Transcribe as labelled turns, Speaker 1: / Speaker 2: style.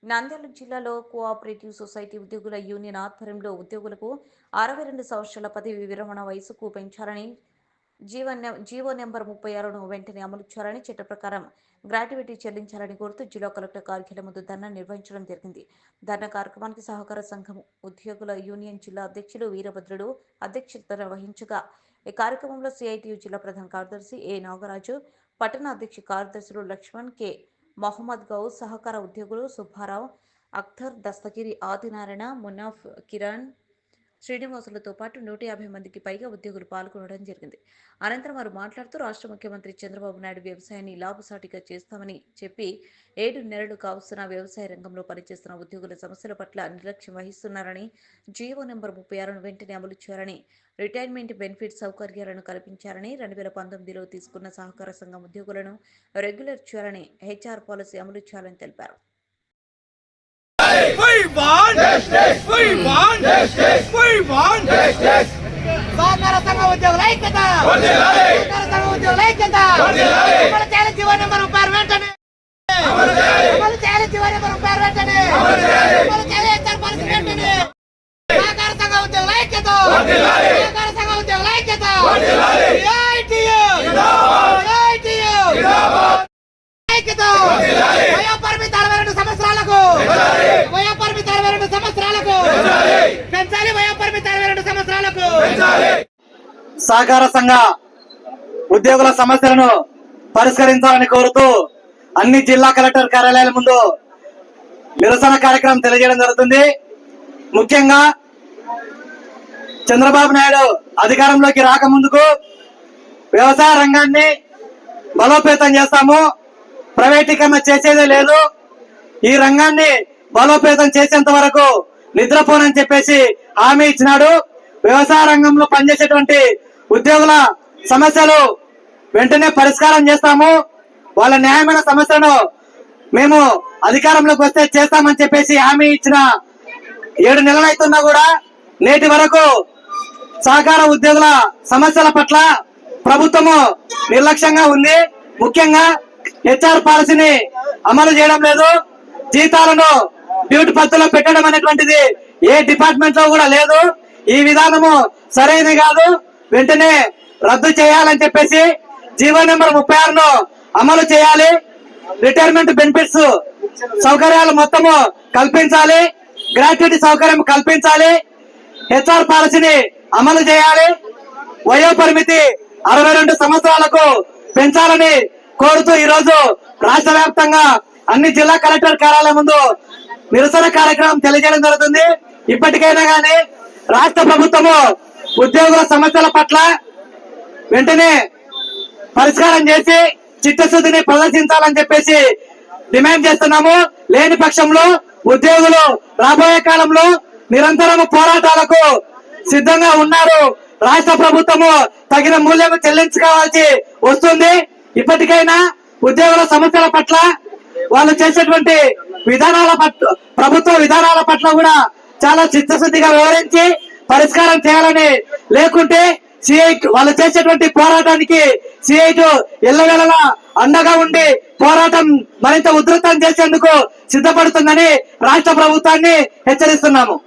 Speaker 1: నంద్యాల జిల్లాలో cooperative society ఉద్యోగుల union ఆధ్వర్యంలో ఉద్యోగులకు 62 సంవత్సరాల పదవి విరమణ వయసుకు పెంచాలని జీవో నెంబర్ 36ను వెంటనే అమలు చేయాలని చట్ట ప్రకారం గ్రాట్యుటీ చెల్లించాలని కోరుతూ జిల్లా కలెక్టర్ కార్యాలయం ముందు ధర్నా నిర్వహించడం జరిగింది. ధర్నా కార్యక్రమానికి సహకార సంఘం ఉద్యోగుల యూనియన్ జిల్లా అధ్యక్షులు వీరభద్రుడు అధ్యక్షత వహించగా ఈ కార్యక్రమంలో సిఐటియు జిల్లా ప్రధాన కార్యదర్శి ఏ నాగరాజు, పట్టణ అధ్యక్ష కార్యదర్శులు లక్ష్మణ్ కె, మహమ్మద్ గౌస్, సహకార ఉద్యోగులు సుబ్బారావు, అఖ్తర్, దస్తగిరి, ఆదినారాయణ, మునాఫ్, కిరణ్, శ్రీనివాసులతో పాటు 150 మందికి పైగా ఉద్యోగులు పాల్గొనడం జరిగింది. అనంతరం వారు మాట్లాడుతూ రాష్ట్ర ముఖ్యమంత్రి చంద్రబాబు నాయుడు వ్యవసాయాన్ని లాభసాటిగా చేస్తామని చెప్పి 7 నెలలు కావస్తున్న వ్యవసాయ రంగంలో పనిచేస్తున్న ఉద్యోగుల సమస్యల పట్ల నిర్లక్ష్యం వహిస్తున్నారని, జీవో నెంబర్ 36ను వెంటనే అమలు చేయాలని, రిటైర్మెంట్ బెనిఫిట్ సౌకర్యాలను కల్పించాలని, 2019లో తీసుకున్న సహకార సంఘం ఉద్యోగులను రెగ్యులర్ చేయాలని, హెచ్ఆర్ పాలసీ అమలు చేయాలని తెలిపారు.
Speaker 2: సహకార సంఘ ఉద్యోగుల ఐక్యత, సహకార సంఘ ఉద్యోగుల ఐక్యత, అమలు చేయాలి జీవో నెంబర్ 36 వెంటనే, అమలు చేయాలి జీవో నెంబర్ 36 వెంటనే, అమలు చేయాలి హెచ్ఆర్ పాలసీ వెంటనే. సహకార సంఘ ఉద్యోగుల ఐక్యత, సహకార సంఘ ఉద్యోగుల ఐక్యత, సిఐటియు ఐక్యత. వయో పరిమితి 62 సంవత్సరాలకు, వయో పరిమితి 62 సంవత్సరాలకు పెంచాలి, వయో పరిమితి 62 సంవత్సరాలకు.
Speaker 3: సహకార సంఘ ఉద్యోగుల సమస్యలను పరిష్కరించాలని కోరుతూ అన్ని జిల్లా కలెక్టర్ కార్యాలయాల ముందు నిరసన కార్యక్రమం తెలియజేయడం జరుగుతుంది. ముఖ్యంగా చంద్రబాబు నాయుడు అధికారంలోకి రాకముందుకు వ్యవసాయ రంగాన్ని బలోపేతం చేస్తాము, ప్రైవేటీకరణ చేసేదే లేదు, ఈ రంగాన్ని బలోపేతం చేసేంత వరకు నిద్రపోనని చెప్పేసి హామీ ఇచ్చినాడు. వ్యవసాయ రంగంలో పనిచేసేటువంటి ఉద్యోగుల సమస్యలు వెంటనే పరిష్కారం చేస్తాము, వాళ్ళ న్యాయమైన సమస్యలను మేము అధికారంలోకి వస్తే చేస్తామని చెప్పేసి హామీ ఇచ్చిన 7 నెలలు అవుతున్నా కూడా నేటి వరకు సహకార ఉద్యోగుల సమస్యల పట్ల ప్రభుత్వము నిర్లక్ష్యంగా ఉంది. ముఖ్యంగా హెచ్ఆర్ పాలసీని అమలు చేయడం లేదు, జీతాలను డ్యూటీ పత్తులో పెట్టడం అనేటువంటిది ఏ డిపార్ట్మెంట్ లో కూడా లేదు. ఈ విధానము సరైనది కాదు, వెంటనే రద్దు చేయాలని చెప్పేసి జీవో నెంబర్ 36ను అమలు చేయాలి, రిటైర్మెంట్ బెనిఫిట్స్ సౌకర్యాలు మొత్తము కల్పించాలి, గ్రాట్యుటీ సౌకర్యం కల్పించాలి, హెచ్ఆర్ పాలసీని అమలు చేయాలి, వయో పరిమితి 62 సంవత్సరాలకు పెంచాలని కోరుతూ ఈ రోజు రాష్ట్ర వ్యాప్తంగా అన్ని జిల్లా కలెక్టర్ కార్యాలయం ముందు నిరసన కార్యక్రమం తెలియజేయడం జరుగుతుంది. ఇప్పటికైనా గానీ రాష్ట్ర ప్రభుత్వము ఉద్యోగుల సమస్యల పట్ల వెంటనే పరిష్కారం చేసి చిత్తశుద్ధిని ప్రదర్శించాలని చెప్పేసి డిమాండ్ చేస్తున్నాము. లేని పక్షంలో ఉద్యోగులు రాబోయే కాలంలో నిరంతరం పోరాటాలకు సిద్ధంగా ఉన్నారు. రాష్ట్ర ప్రభుత్వము తగిన మూల్యం చెల్లించుకోవాల్సి వస్తుంది. ఇప్పటికైనా ఉద్యోగుల సమస్యల పట్ల వాళ్ళు చేసేటువంటి విధానాల పట్ల, ప్రభుత్వ విధానాల పట్ల కూడా చాలా చిత్తశుద్ధిగా వివరించి పరిష్కారం చేయాలని, లేకుంటే సిఐ వాళ్ళు చేసేటువంటి పోరాటానికి సిఐటు ఎల్లవేళలా అండగా ఉండి పోరాటం మరింత ఉధృతం చేసేందుకు సిద్ధపడుతుందని రాష్ట్ర ప్రభుత్వాన్ని హెచ్చరిస్తున్నాము.